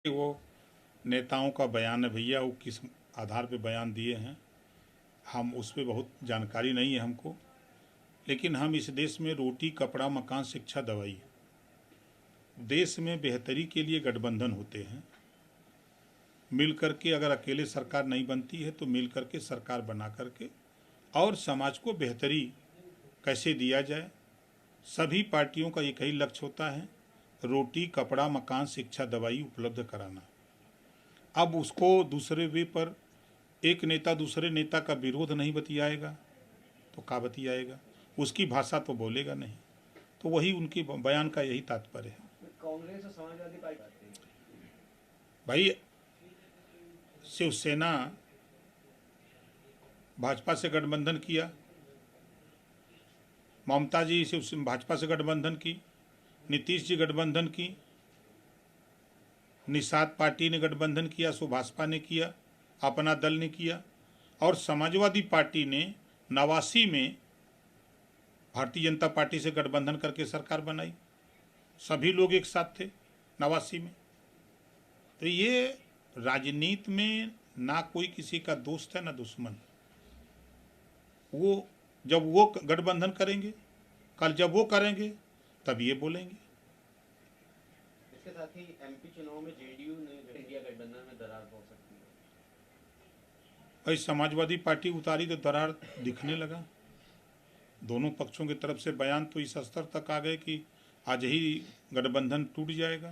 वो नेताओं का बयान है भैया, वो किस आधार पे बयान दिए हैं हम उस पर बहुत जानकारी नहीं है हमको। लेकिन हम इस देश में रोटी कपड़ा मकान शिक्षा दवाई, देश में बेहतरी के लिए गठबंधन होते हैं। मिल करके अगर अकेले सरकार नहीं बनती है तो मिल करके सरकार बना करके और समाज को बेहतरी कैसे दिया जाए, सभी पार्टियों का एक ही लक्ष्य होता है, रोटी कपड़ा मकान शिक्षा दवाई उपलब्ध कराना। अब उसको दूसरे वे पर एक नेता दूसरे नेता का विरोध नहीं बतियाएगा तो क्या बतियाएगा, उसकी भाषा तो बोलेगा नहीं। तो वही उनके बयान का यही तात्पर्य है। कांग्रेस और समाजवादी पार्टी भाई, शिवसेना भाजपा से गठबंधन किया, ममता जी शिव भाजपा से गठबंधन की, नीतीश जी गठबंधन की, निषाद पार्टी ने गठबंधन किया, सो भाजपा ने किया, अपना दल ने किया। और समाजवादी पार्टी ने 89 में भारतीय जनता पार्टी से गठबंधन करके सरकार बनाई। सभी लोग एक साथ थे 89 में। तो ये राजनीति में ना कोई किसी का दोस्त है ना दुश्मन। वो जब वो गठबंधन करेंगे, कल जब वो करेंगे तब ये बोलेंगे। इसके साथ ही एमपी चुनाव में जेडीयू ने इंडिया गठबंधन में दरार हो सकती है। भाई, समाजवादी पार्टी उतारी तो दरार दिखने लगा। दोनों पक्षों की तरफ से बयान तो इस स्तर तक आ गए कि आज ही गठबंधन टूट जाएगा।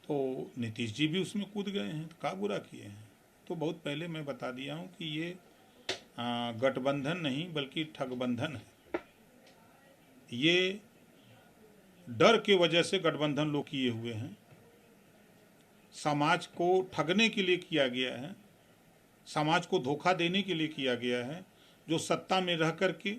तो नीतीश जी भी उसमें कूद गए हैं, तो क्या बुरा किए हैं। तो बहुत पहले मैं बता दिया हूँ कि ये गठबंधन नहीं बल्कि ठगबंधन है। ये डर के वजह से गठबंधन लोग किए हुए हैं, समाज को ठगने के लिए किया गया है, समाज को धोखा देने के लिए किया गया है। जो सत्ता में रह करके,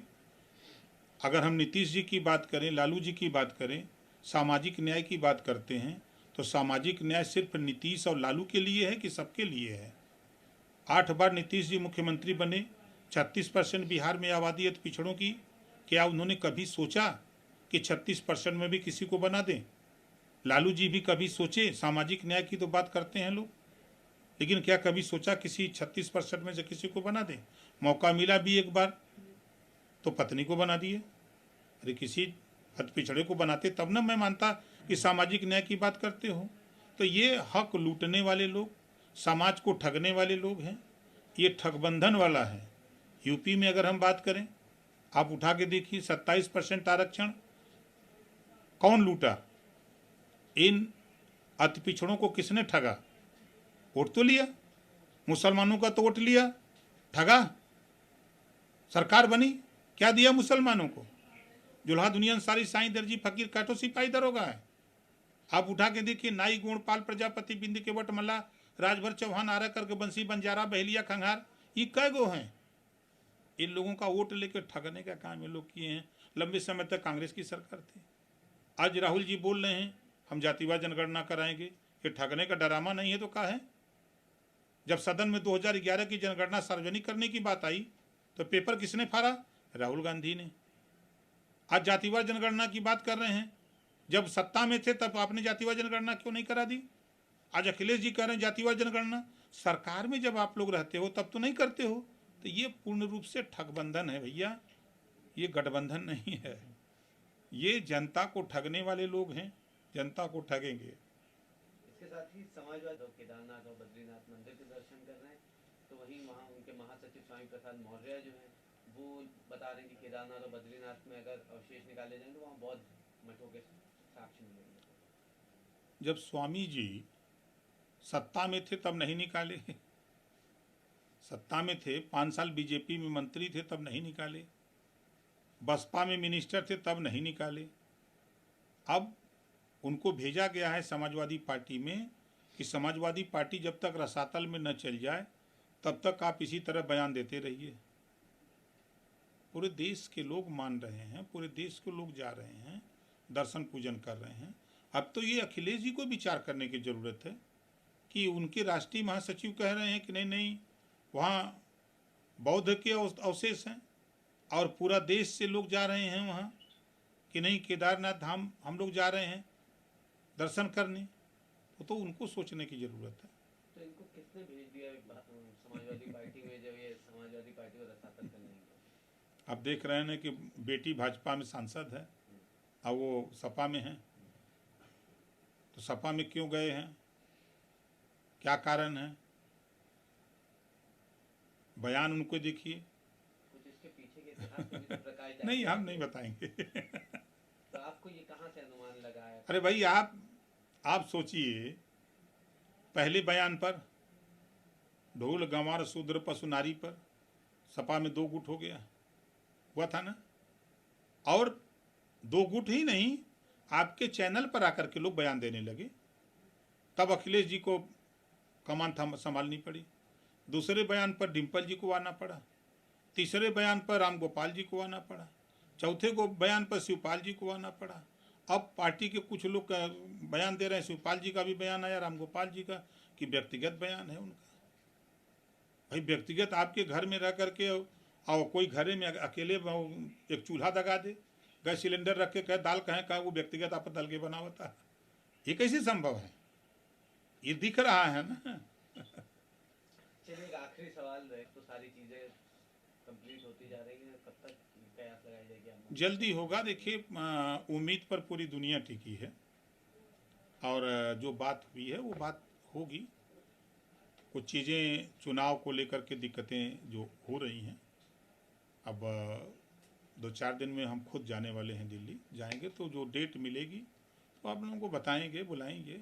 अगर हम नीतीश जी की बात करें, लालू जी की बात करें, सामाजिक न्याय की बात करते हैं, तो सामाजिक न्याय सिर्फ नीतीश और लालू के लिए है कि सबके लिए है। 8 बार नीतीश जी मुख्यमंत्री बने, 36% बिहार में आबादी है पिछड़ों की। क्या उन्होंने कभी सोचा कि 36% में भी किसी को बना दें? लालू जी भी कभी सोचे? सामाजिक न्याय की तो बात करते हैं लोग, लेकिन क्या कभी सोचा किसी 36% में से किसी को बना दें? मौका मिला भी एक बार तो पत्नी को बना दिए। अरे किसी हद पिछड़े को बनाते तब ना मैं मानता कि सामाजिक न्याय की बात करते हो। तो ये हक लूटने वाले लोग, समाज को ठगने वाले लोग हैं। ये ठगबंधन वाला है। यूपी में अगर हम बात करें, आप उठा के देखिए, 27% आरक्षण कौन लूटा? इन अति पिछड़ों को किसने ठगा? वोट तो लिया, मुसलमानों का तो वोट लिया, ठगा। सरकार बनी, क्या दिया मुसलमानों को? जुल्हा दुनिया सारी साईं दर्जी फकीर काटो सिपाही दरोगा है। आप उठा के देखिए, नाई गोणपाल प्रजापति बिंद के वट मल्ला राजभर चौहान आरा करके बंसी बंजारा बहलिया खंघार, ये कै गो हैं? इन लोगों का वोट लेकर ठगने का काम ये लोग किए हैं। लंबे समय तक कांग्रेस की सरकार थी। आज राहुल जी बोल रहे हैं हम जातिवाद जनगणना कराएंगे, ये ठगने का डरामा नहीं है तो क्या है? जब सदन में 2011 की जनगणना सार्वजनिक करने की बात आई तो पेपर किसने फाड़ा? राहुल गांधी ने। आज जातिवाद जनगणना की बात कर रहे हैं, जब सत्ता में थे तब आपने जातिवाद जनगणना क्यों नहीं करा दी? आज अखिलेश जी कह रहे हैं जातिवाद जनगणना। सरकार में जब आप लोग रहते हो तब तो नहीं करते हो। तो ये पूर्ण रूप से ठगबंधन है भैया, ये गठबंधन नहीं है। ये जनता को ठगने वाले लोग हैं, जनता को ठगेंगे। इसके साथ ही समाजवादी केदारनाथ और बद्रीनाथ मंदिर के दर्शन कर रहे हैं, तो वहीं वहाँ उनके महासचिव स्वामी प्रसाद मौर्य जो हैं वो बता रहे हैं कि केदारनाथ और बद्रीनाथ में अगर अवशेष निकाले जाएंगे तो वहाँ बौद्ध मठों के साक्ष्य मिलेंगे। जब स्वामी जी सत्ता में थे तब नहीं निकाले, सत्ता में थे, 5 साल बीजेपी में मंत्री थे तब नहीं निकाले, बसपा में मिनिस्टर थे तब नहीं निकाले। अब उनको भेजा गया है समाजवादी पार्टी में कि समाजवादी पार्टी जब तक रसातल में न चल जाए तब तक आप इसी तरह बयान देते रहिए। पूरे देश के लोग मान रहे हैं, पूरे देश के लोग जा रहे हैं, दर्शन पूजन कर रहे हैं। अब तो ये अखिलेश जी को विचार करने की ज़रूरत है कि उनके राष्ट्रीय महासचिव कह रहे हैं कि नहीं नहीं, वहाँ बौद्ध के अवशेष हैं और पूरा देश से लोग जा रहे हैं वहाँ, कि नहीं केदारनाथ धाम हम लोग जा रहे हैं दर्शन करने। वो तो उनको सोचने की ज़रूरत है। तो इनको किसने भेज दिया समाजवादी पार्टी में, जब ये समाजवादी पार्टी को रसातल करने गए? आप देख रहे हैं ना कि बेटी भाजपा में सांसद है और वो सपा में है, तो सपा में क्यों गए हैं, क्या कारण है? बयान उनको देखिए। कुछ इसके पीछे के इतिहास को भी तो प्रकाश डालिए। नहीं, हम नहीं बताएंगे। तो आपको ये कहाँ से अनुमान लगा है? अरे भाई, आप सोचिए, पहले बयान पर ढोल गंवार शूद्र पशु नारी पर सपा में 2 गुट हो गया, हुआ था ना। और 2 गुट ही नहीं, आपके चैनल पर आकर के लोग बयान देने लगे, तब अखिलेश जी को कमान संभालनी पड़ी। दूसरे बयान पर डिम्पल जी को आना पड़ा, तीसरे बयान पर राम गोपाल जी को आना पड़ा, चौथे को बयान पर शिवपाल जी को आना पड़ा। अब पार्टी के कुछ लोग बयान दे रहे हैं, शिवपाल जी का भी बयान आया, राम गोपाल जी का, कि व्यक्तिगत बयान है उनका। भाई, व्यक्तिगत आपके घर में रह करके और कोई घरे में अकेले एक चूल्हा दगा दे, गैस सिलेंडर रख के कहे दाल कहें कहा वो व्यक्तिगत आप दल के बना होता है, ये कैसे संभव है? ये दिख रहा है ना। चलिए, एक आखिरी सवाल है, तो सारी चीज़ें कंप्लीट होती जा रही हैं, कब तक कयास लगाई जाएगी आप? जल्दी होगा। देखिए, उम्मीद पर पूरी दुनिया टिकी है और जो बात हुई है वो बात होगी। कुछ चीज़ें चुनाव को लेकर के दिक्कतें जो हो रही हैं, अब 2-4 दिन में हम खुद जाने वाले हैं, दिल्ली जाएंगे, तो जो डेट मिलेगी तो आप लोगों को बताएंगे, बुलाएंगे।